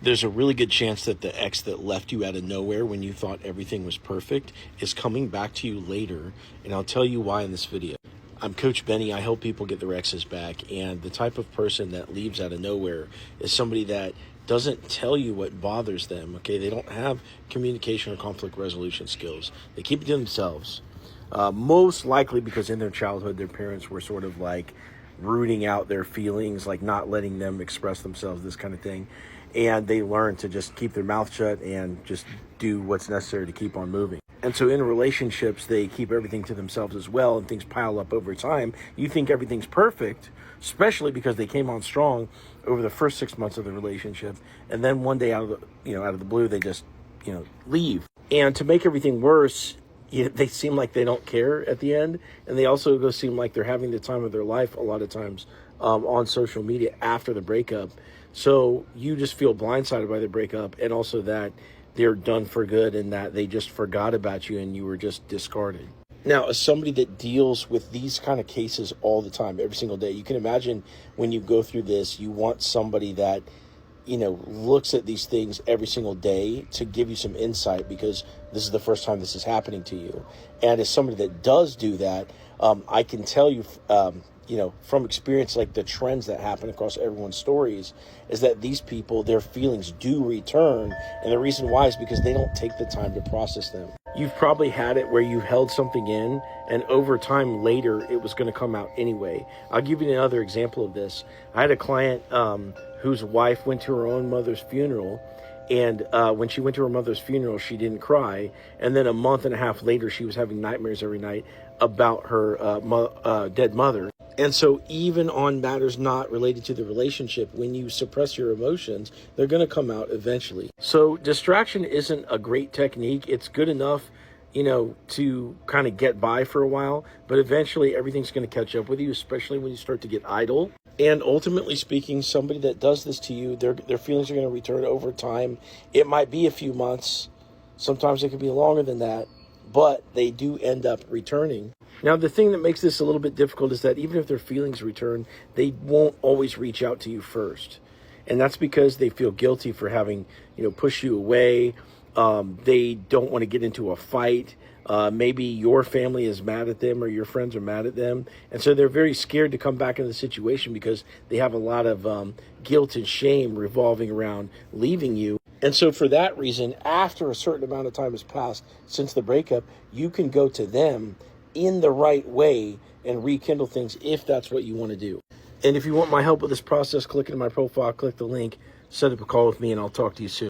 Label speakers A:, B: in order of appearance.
A: There's a really good chance that the ex that left you out of nowhere when you thought everything was perfect is coming back to you later, and I'll tell you why in this video. I'm Coach Benny. I help people get their exes back, and the type of person that leaves out of nowhere is somebody that doesn't tell you what bothers them, okay? They don't have communication or conflict resolution skills. They keep it to themselves. Most likely because in their childhood, their parents were sort of like rooting out their feelings, like not letting them express themselves, this kind of thing. And they learn to just keep their mouth shut and just do what's necessary to keep on moving. And so in relationships, they keep everything to themselves as well, and things pile up over time. You think everything's perfect, especially because they came on strong over the first 6 months of the relationship, and then one day out of the blue, they just leave. And to make everything worse, they seem like they don't care at the end, and they also seem like they're having the time of their life a lot of times on social media after the breakup. So you just feel blindsided by the breakup, and also that they're done for good and that they just forgot about you and you were just discarded. Now, as somebody that deals with these kind of cases all the time, every single day, you can imagine when you go through this, you want somebody that looks at these things every single day to give you some insight, because this is the first time this is happening to you. And as somebody that does do that, I can tell you, from experience, like the trends that happen across everyone's stories is that these people, their feelings do return. And the reason why is because they don't take the time to process them. You've probably had it where you held something in, and over time later, it was going to come out anyway. I'll give you another example of this. I had a client whose wife went to her own mother's funeral. And when she went to her mother's funeral, she didn't cry. And then a month and a half later, she was having nightmares every night about her dead mother. And so even on matters not related to the relationship, when you suppress your emotions, they're going to come out eventually. So distraction isn't a great technique. It's good enough, to kind of get by for a while. But eventually, everything's going to catch up with you, especially when you start to get idle. And ultimately speaking, somebody that does this to you, their feelings are going to return over time. It might be a few months. Sometimes it could be longer than that, but they do end up returning. Now, the thing that makes this a little bit difficult is that even if their feelings return, they won't always reach out to you first. And that's because they feel guilty for having, pushed you away. They don't want to get into a fight. Maybe your family is mad at them or your friends are mad at them. And so they're very scared to come back into the situation because they have a lot of guilt and shame revolving around leaving you. And so for that reason, after a certain amount of time has passed since the breakup, you can go to them in the right way and rekindle things if that's what you want to do. And if you want my help with this process, click into my profile, click the link, set up a call with me, and I'll talk to you soon.